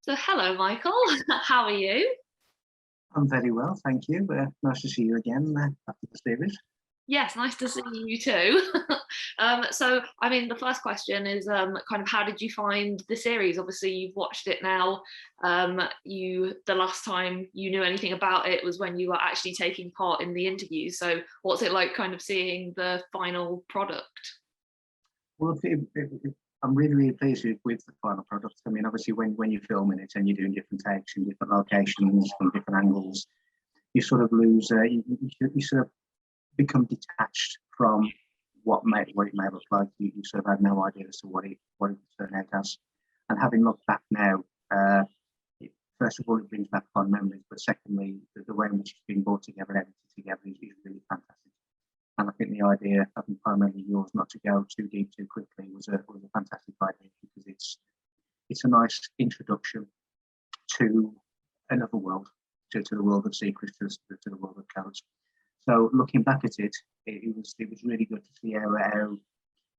So hello, Michael. How are you? I'm very well, thank you. Nice to see you again after the series. Yes, nice to see you too. The first question is kind of how did you find the series? Obviously, you've watched it now. The last time you knew anything about it was when you were actually taking part in the interview. So, what's it like, kind of seeing the final product? Well, I'm really pleased with the final product. I mean, obviously, when you're filming it and you're doing different takes in different locations from different angles, you sort of lose, you sort of become detached from what it may look like. You sort of had no idea as to what it would turn out as. And having looked back now, first of all, it brings back fond memories, but secondly, the way in which it's been brought together and edited together is really fantastic. And I think the idea, having primarily yours, not to go too deep too quickly, was a fantastic idea, because it's a nice introduction to another world, to the world of secrets, to the world of codes. So looking back at it, it was really good to see how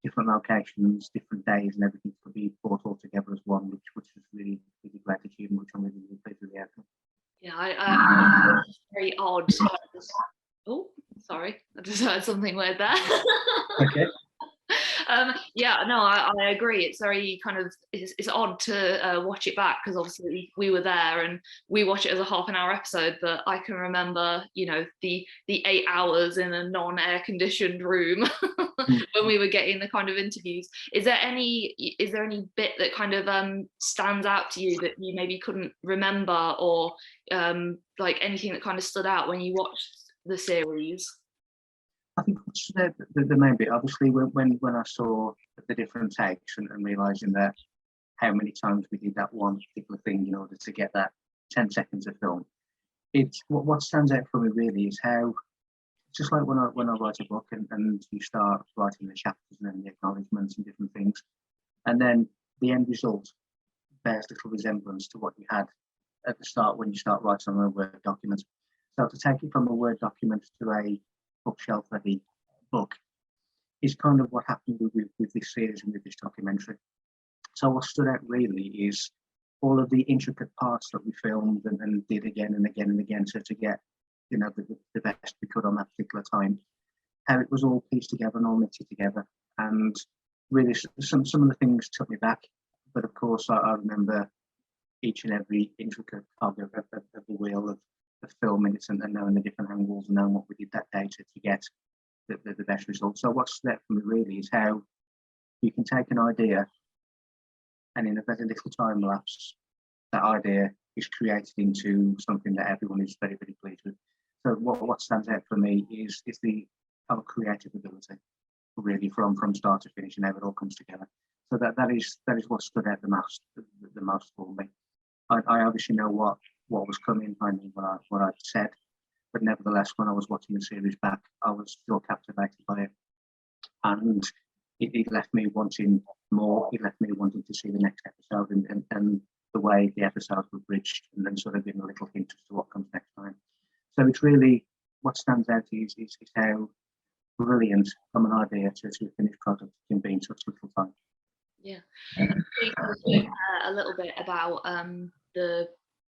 different locations, different days, and everything could be brought all together as one, which was really great achievement, which I'm really pleased with the outcome. Yeah, it's very odd. Oh, sorry, I just heard something weird there. Okay. Yeah, no, I agree. It's very kind of it's odd to watch it back, because obviously we were there and we watch it as a half-an-hour episode. But I can remember, the 8 hours in a non-air conditioned room when we were getting the kind of interviews. Is there any bit that kind of stands out to you that you maybe couldn't remember, or like anything that kind of stood out when you watched the series? I think the main bit, obviously, when I saw the different takes and realizing that how many times we did that one particular thing in order to get that 10 seconds of film, it's what stands out for me really is how, just like when I write a book and you start writing the chapters and then the acknowledgements and different things, and then the end result bears little resemblance to what you had at the start when you start writing on a Word document. So to take it from a Word document to a bookshelf ready book is kind of what happened with this series and with this documentary. So what stood out really is all of the intricate parts that we filmed and did again and again and again to get the best we could on that particular time, how it was all pieced together and all knitted together. And really some of the things took me back, but of course I remember each and every intricate cog of the wheel of filming it and knowing the different angles and knowing what we did that day to get the best result. So what's left for me really is how you can take an idea and in a very little time lapse, that idea is created into something that everyone is very pleased with. So what stands out for me is our creative ability, really, from start to finish, and how it all comes together. So that is what stood out the most for me. I obviously know what was coming. I knew what I'd said, but nevertheless, when I was watching the series back, I was still captivated by it, and it left me wanting more. It left me wanting to see the next episode and the way the episodes were bridged, and then sort of giving a little hint as to what comes next time. So it's really what stands out is how brilliant from an idea to a finished product can be in such little time. Yeah. A little bit about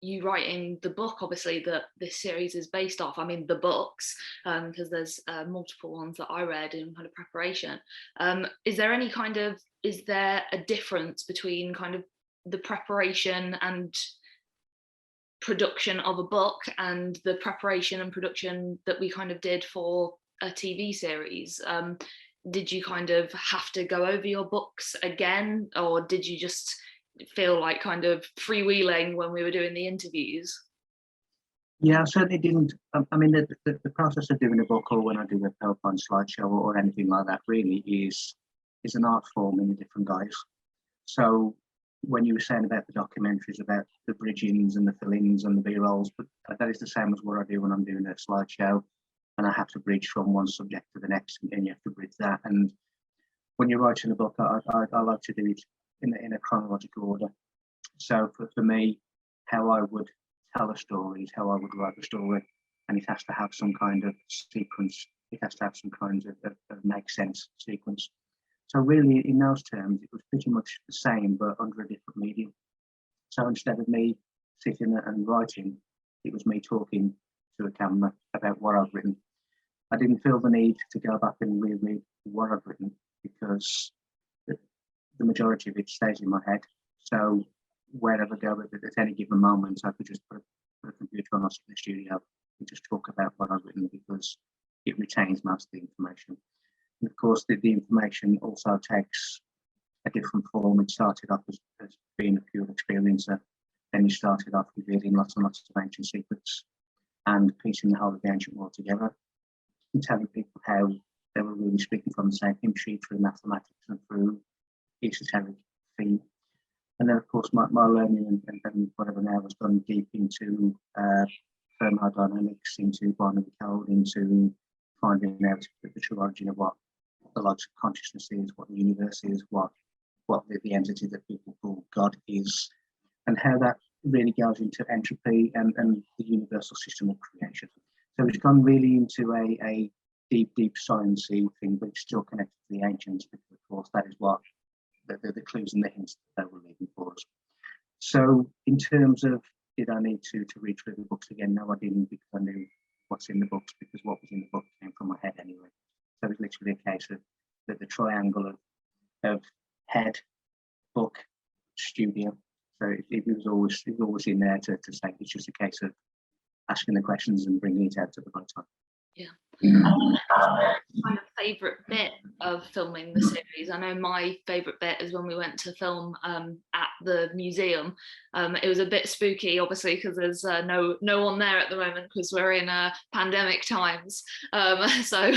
you writing the book, obviously, that this series is based off. I mean, the books, because there's multiple ones that I read in kind of preparation. Is there a difference between kind of the preparation and production of a book and the preparation and production that we kind of did for a TV series? Did you kind of have to go over your books again, or did you just feel like kind of freewheeling when we were doing the interviews? Yeah, I certainly didn't. I mean, the process of doing a book, or when I do a PowerPoint slideshow or anything like that, really is an art form in a different guise. So when you were saying about the documentaries, about the bridgings and the fill-ins and the B-rolls, but that is the same as what I do when I'm doing a slideshow, and I have to bridge from one subject to the next, and you have to bridge that. And when you're writing a book, I like to do it in a chronological order. So for me, how I would tell a story is how I would write the story, and it has to have some kind of sequence. It has to have some kind of make sense sequence. So really, in those terms, it was pretty much the same, but under a different medium. So instead of me sitting and writing, it was me talking to a camera about what I've written. I didn't feel the need to go back and reread what I've written because the majority of it stays in my head. So wherever I go with it at any given moment, I could just put a computer on in the studio and just talk about what I've written because it retains most of the information. And of course, the information also takes a different form. It started off as being a pure experiencer. Then you started off revealing lots and lots of ancient secrets and piecing the whole of the ancient world together and telling people how they were really speaking from the same hymn sheet through mathematics and through esoteric theme. And then, of course, my learning and whatever now has gone deep into thermodynamics, into binary code, into finding out the true origin of what the logic of consciousness is, what the universe is, what the entity that people call God is, and how that really goes into entropy and the universal system of creation. So it's gone really into a deep sciencey thing, but it's still connected to the ancients because, of course, that is what the clues and the hints that they were leaving for us. So in terms of, did I need to read through the books again? No, I didn't, because I knew what's in the books, because what was in the book came from my head anyway. So it's literally a case of the triangle of head, book, studio. So it was always in there to say. It's just a case of asking the questions and bringing it out at the right time. Yeah. Kind of favourite bit of filming the series? I know my favourite bit is when we went to film at the museum. It was a bit spooky, obviously, because there's no one there at the moment because we're in pandemic times. So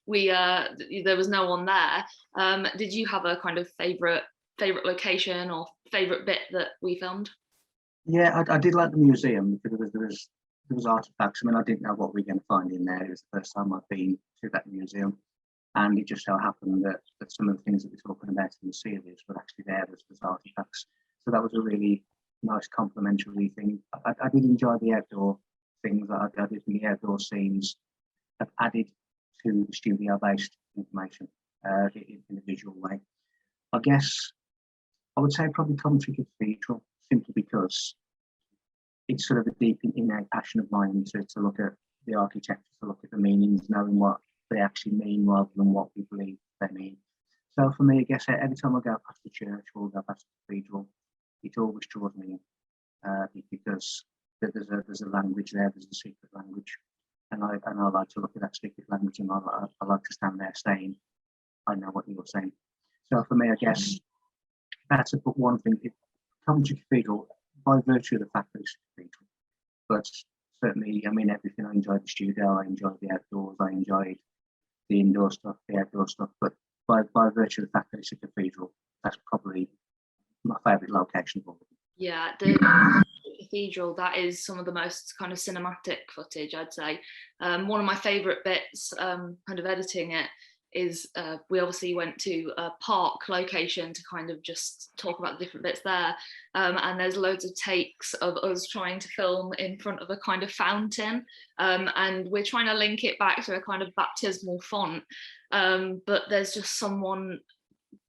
there was no one there. Did you have a kind of favourite location or favourite bit that we filmed? Yeah, I did like the museum because there was artifacts. I mean, I didn't know what we were going to find in there. It was the first time I've been to that museum, and it just so happened that some of the things that we're talking about in the series were actually there as artifacts. So that was a really nice complementary thing. I did enjoy the outdoor things. I did the outdoor scenes have added to the studio-based information in a visual way. I guess I would say probably Coventry Cathedral, simply because it's sort of a deep innate passion of mine to look at the architecture, to look at the meanings, knowing what they actually mean rather than what we believe they mean. So for me, I guess every time I go past the church or go past the cathedral, it always draws me in because there's a language there, there's a secret language, and I like to look at that secret language, and I like to stand there saying, I know what you're saying. So for me, I guess that's one thing. Coventry Cathedral, by virtue of the fact that it's a cathedral, but certainly, I mean, everything. I enjoyed the studio, I enjoyed the outdoors, I enjoyed the indoor stuff, the outdoor stuff, but by virtue of the fact that it's a cathedral, that's probably my favourite location of all. Yeah, the cathedral, that is some of the most kind of cinematic footage, I'd say. One of my favourite bits, kind of editing it, is we obviously went to a park location to kind of just talk about the different bits there, and there's loads of takes of us trying to film in front of a kind of fountain, and we're trying to link it back to a kind of baptismal font, but there's just someone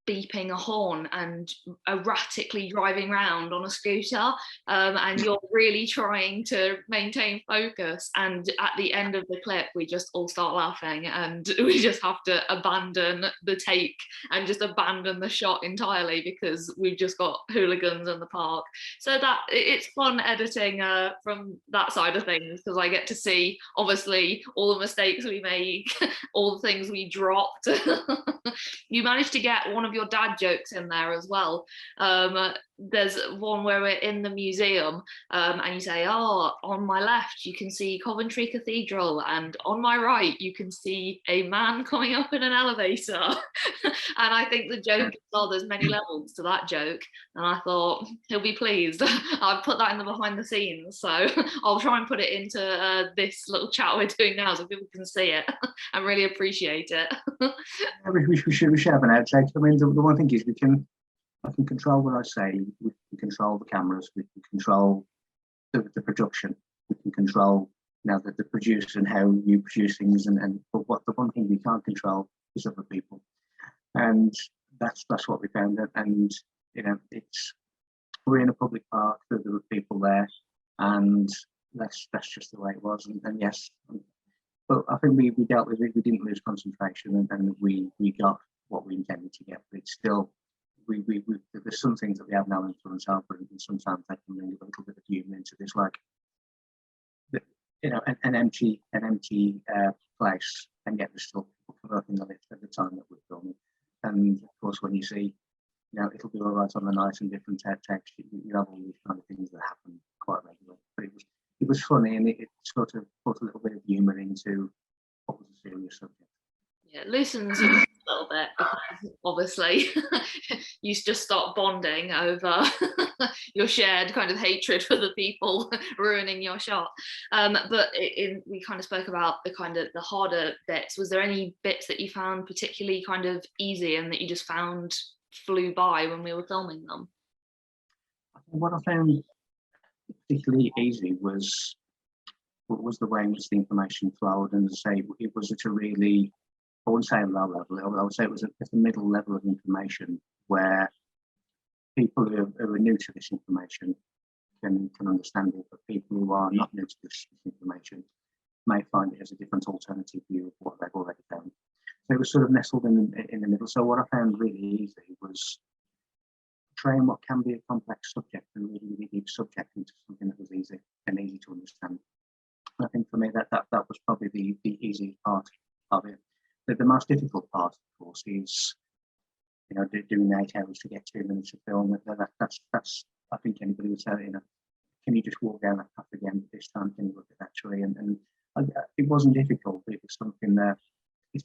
beeping a horn and erratically driving around on a scooter, and you're really trying to maintain focus, and at the end of the clip we just all start laughing and we just have to abandon the take and just abandon the shot entirely because we've just got hooligans in the park. So that it's fun editing from that side of things, because I get to see obviously all the mistakes we make, all the things we dropped. You managed to get one of your dad jokes in there as well. There's one where we're in the museum, and you say, oh, on my left you can see Coventry Cathedral, and on my right you can see a man coming up in an elevator. And I think the joke is, oh, there's many levels to that joke, and I thought he'll be pleased. I've put that in the behind the scenes, so I'll try and put it into this little chat we're doing now so people can see it and really appreciate it. We should have an outtake. I mean, the one thing is I can control what I say, we can control the cameras, we can control the production, we can control the producer and how you produce things, but what the one thing we can't control is other people, and that's what we found. And you know, we're in a public park, there were people there, and that's just the way it was. And yes, but I think we dealt with it. We didn't lose concentration, and we got what we intended to get. But it's still, there's some things that we have no influence over, and sometimes they can bring a little bit of humour into this, like an empty place, and yet there's still people in the lift at the time that we're filming. And of course, when you see, it'll be all right on the night and different text, you have all these kind of things that happen quite regularly. But it was funny, and it sort of put a little bit of humour into what was a serious subject. Yeah, it loosens you a little bit, because obviously you just start bonding over your shared kind of hatred for the people ruining your shot. But we kind of spoke about the harder bits. Was there any bits that you found particularly kind of easy and that you just found flew by when we were filming them? What I found particularly easy was the way in which the information flowed, and say it was at a really, I wouldn't say a low level, I would say it was at a middle level of information where people who are new to this information can understand it, but people who are not new to this information may find it as a different alternative view of what they've already found. So it was sort of nestled in the middle. So what I found really easy was trying what can be a complex subject and really deep subject into something that was easy to understand. And I think for me that was probably the easiest part of it. The most difficult part, of course, is doing 8 hours to get 2 minutes of film. That's I think anybody would say, can you just walk down that path again this time? Can you look at that tree? And it wasn't difficult. It was something that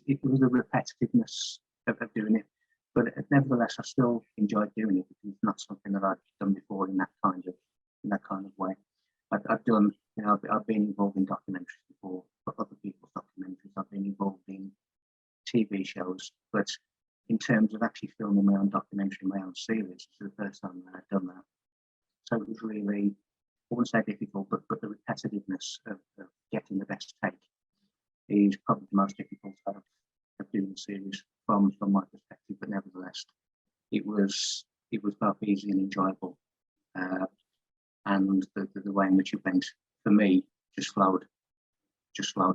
it was the repetitiveness of doing it. But nevertheless, I still enjoyed doing it because it's not something that I've done before in that kind of way. I've done, I've been involved in documentaries before, for other people's documentaries. I've been involved in TV shows, but in terms of actually filming my own documentary, my own series, it's the first time that I've done that. So it was really, I wouldn't say difficult, but the repetitiveness of getting the best take is probably the most difficult part of doing the series from my perspective. But nevertheless, it was both easy and enjoyable, and the way in which it went for me just flowed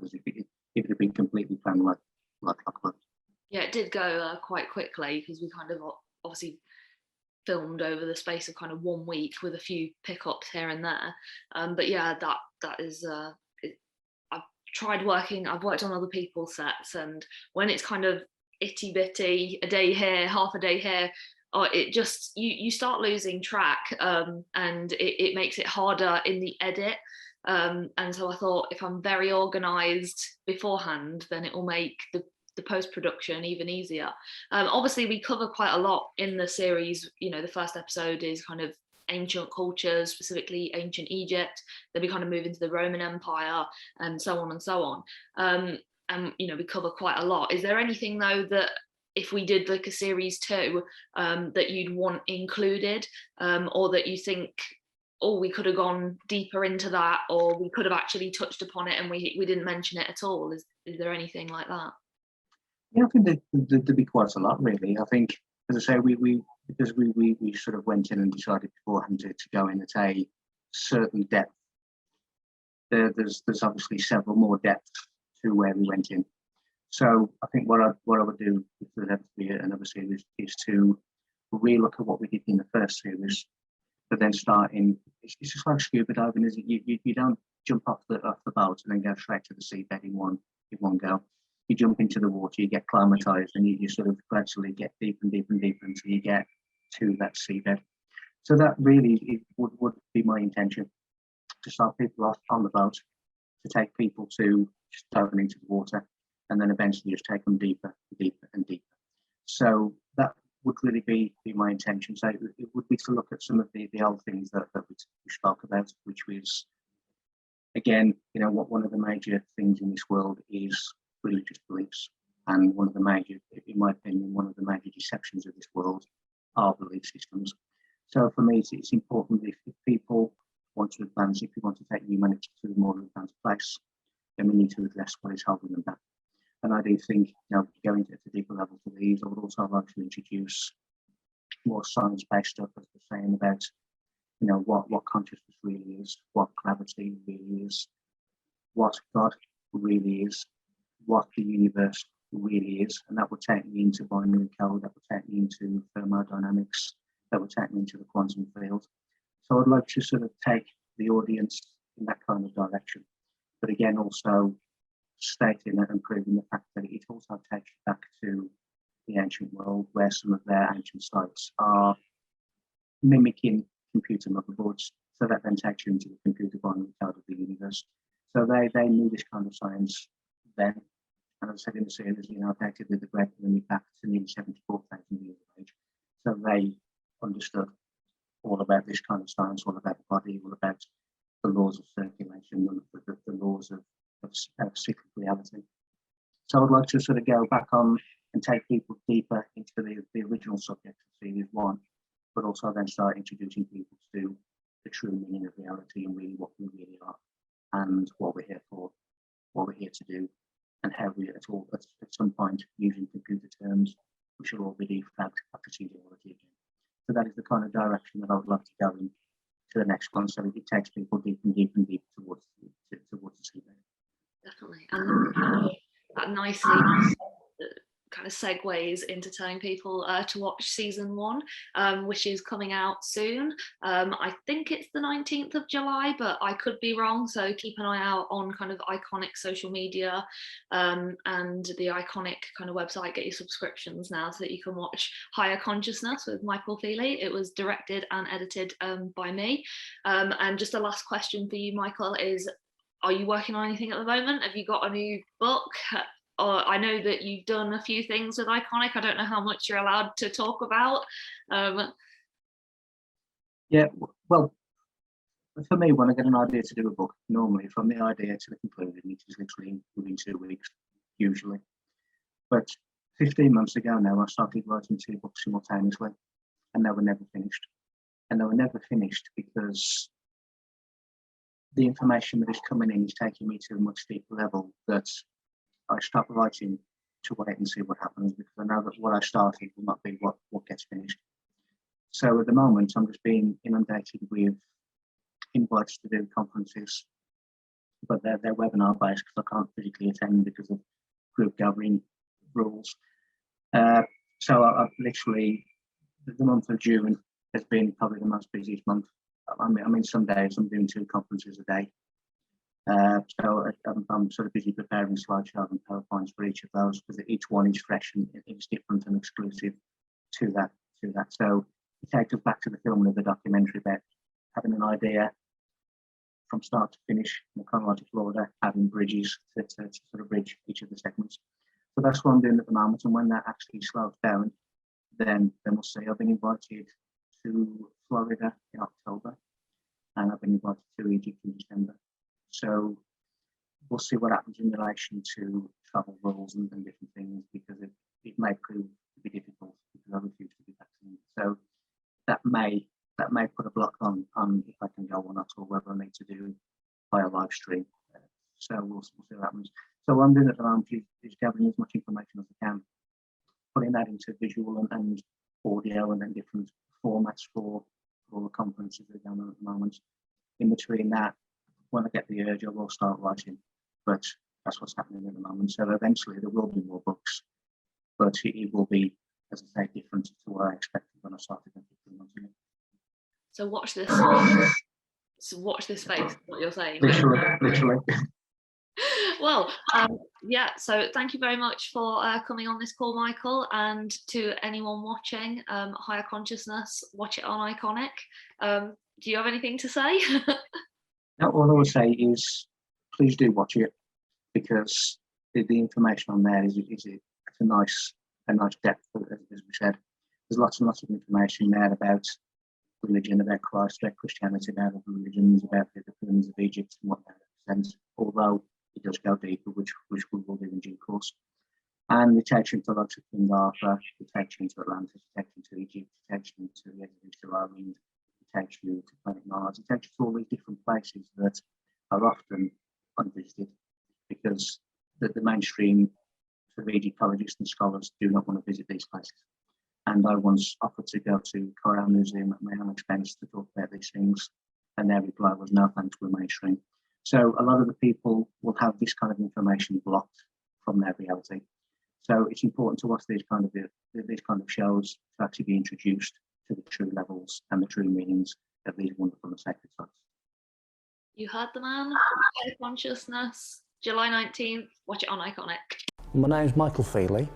as if it had been completely planned like clockwork. Yeah, it did go quite quickly, because we kind of obviously filmed over the space of kind of 1 week with a few pickups here and there. But yeah, that is I've worked on other people's sets, and when it's kind of itty bitty, a day here, half a day here, it just you start losing track, and it makes it harder in the edit. And so I thought, if I'm very organized beforehand, then it will make the post-production even easier. Obviously we cover quite a lot in the series. The first episode is kind of ancient cultures, specifically ancient Egypt. Then we kind of move into the Roman Empire, and so on and so on. And we cover quite a lot. Is there anything though that, if we did like a series 2, that you'd want included, or that you think, we could have gone deeper into that, or we could have actually touched upon it and we didn't mention it at all? Is there anything like that? Yeah, I think there'd be quite a lot, really. I think, as I say, we sort of went in and decided beforehand to go in at a certain depth. There's obviously several more depths to where we went in. So I think what I would do if there ever to be another series is to relook at what we did in the first series, but then start in. It's just like scuba diving, isn't it? You don't jump off the boat and then go straight to the seabed in one go. You jump into the water, you get acclimatized, and you sort of gradually get deeper and deeper and deeper until you get to that seabed. So that really would be my intention, to start people off on the boat, to take people to just diving into the water, and then eventually just take them deeper, deeper and deeper. So that would really be my intention. So it would be to look at some of the old things that we spoke about, which was, again, what one of the major things in this world is religious beliefs, and one of the major, in my opinion, one of the major deceptions of this world are belief systems. So for me, it's important if people want to advance, if you want to take humanity to a more advanced place, then we need to address what is holding them back. And I do think, going to a deeper level to these, I would also like to introduce more science-based stuff, as we're saying, about you know, what consciousness really is, what gravity really is, what God really is, what the universe really is. And that would take me into binary code, that would take me into thermodynamics, that would take me into the quantum field. So I'd like to sort of take the audience in that kind of direction. But again, also stating and proving the fact that it also takes you back to the ancient world, where some of their ancient sites are mimicking computer motherboards. So that then takes you into the computer binary code of the universe. So they knew this kind of science then. And as I said in the series, you know, dated the Great Pyramid back to nearly 74,000 years of age. So they understood all about this kind of science, all about the body, all about the laws of circulation, the laws of cyclic reality. So I'd like to sort of go back on and take people deeper into the original subject of series one, but also then start introducing people to the true meaning of reality and really what we really are and what we're here for, what we're here to do, and how we at some point, using computer terms, we shall all be defragged after teleology again. So that is the kind of direction that I would like to go in to the next one, so it takes people deep and deep and deep towards the seabed. Definitely, and that nicely kind of segues into telling people to watch season one, which is coming out soon. I think it's the 19th of July, but I could be wrong, so keep an eye out on kind of Ickonic social media and the Ickonic kind of website. Get your subscriptions now so that you can watch Higher Consciousness with Michael Feeley. It was directed and edited by me. And just a last question for you, Michael, is, are you working on anything at the moment? Have you got a new book? Or I know that you've done a few things with Ickonic. I don't know how much you're allowed to talk about. Yeah, well, for me, when I get an idea to do a book, normally from the idea to the conclusion, it is literally within 2 weeks, usually. But 15 months ago now, I started writing 2 books simultaneously, and they were never finished. And they were never finished because the information that is coming in is taking me to a much deeper level that I stop writing to wait and see what happens, because I know that what I started will not be what gets finished. So at the moment, I'm just being inundated with invites to do conferences, but they're webinar based because I can't physically attend because of group gathering rules. So I've literally, the month of June has been probably the most busiest month. I mean, some days I'm doing 2 conferences a day. So I'm sort of busy preparing slideshows and PowerPoints for each of those, because each one is fresh and it's different and exclusive to that. So it takes us back to the filming of the documentary about having an idea from start to finish in a chronological order, having bridges to sort of bridge each of the segments. So that's what I'm doing at the moment. And when that actually slows down, then we'll see. I've been invited to Florida in October, and I've been invited to Egypt in December. So we'll see what happens in relation to travel rules and different things, because it may prove to be difficult because I refuse to be vaccinated. So that may put a block on if I can go or not, or whether I need to do via live stream. So we'll see what happens. So what I'm doing at the moment is gathering as much information as I can, putting that into visual and audio and then different formats for all the conferences that are going on at the moment. In between that, when I get the urge, I will start writing, but that's what's happening at the moment. So eventually there will be more books, but it will be, as I say, different to what I expected when I started 15 months ago. So watch this. So watch this space, what you're saying. Literally. Well, yeah, so thank you very much for coming on this call, Michael, and to anyone watching Higher Consciousness, watch it on Ickonic. Do you have anything to say? Now, all I would say is please do watch it, because the information on there is a nice depth, as we said. There's lots and lots of information there about religion, about Christ, about Christianity, about other religions, about the pyramids of Egypt and what that represents, although it does go deeper, which we will do in due course. And it takes you into lots of King Arthur, it takes you into Atlantis, it takes you into Egypt, it takes you into the Eastern Island, it takes you to planet Mars, it takes you to all these different places that are often unvisited, because the mainstream sort of Egyptologists and scholars do not want to visit these places. And I once offered to go to Coral Museum at my own expense to talk about these things, and their reply was no thanks, we're mainstream. So a lot of the people will have this kind of information blocked from their reality. So it's important to watch these kind of shows to actually be introduced to the true levels and the true meanings of these wonderful and sacred sites. You heard the man. Consciousness, July 19th. Watch it on Ickonic. My name's Michael Feeley.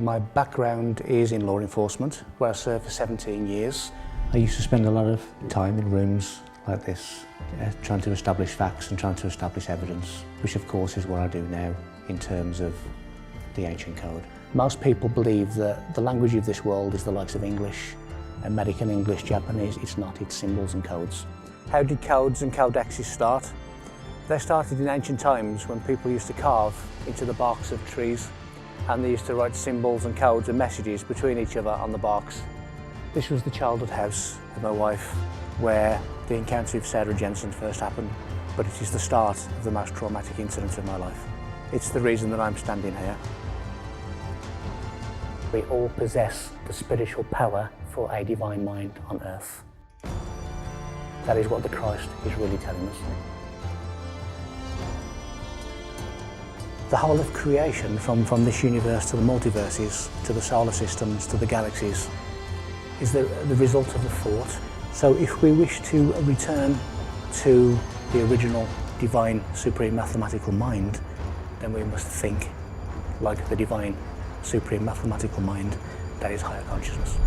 My background is in law enforcement, where I served for 17 years. I used to spend a lot of time in rooms like this, trying to establish facts and trying to establish evidence, which of course is what I do now in terms of the ancient code. Most people believe that the language of this world is the likes of English, American English, Japanese. It's not, it's symbols and codes. How did codes and codexes start? They started in ancient times when people used to carve into the barks of trees, and they used to write symbols and codes and messages between each other on the barks. This was the childhood house of my wife, where the encounter with Sarah Jensen first happened, but it is the start of the most traumatic incident of my life. It's the reason that I'm standing here. We all possess the spiritual power for a divine mind on earth. That is what the Christ is really telling us. The whole of creation, from this universe to the multiverses, to the solar systems, to the galaxies, is the result of a thought. So if we wish to return to the original divine supreme mathematical mind, then we must think like the divine supreme mathematical mind that is higher consciousness.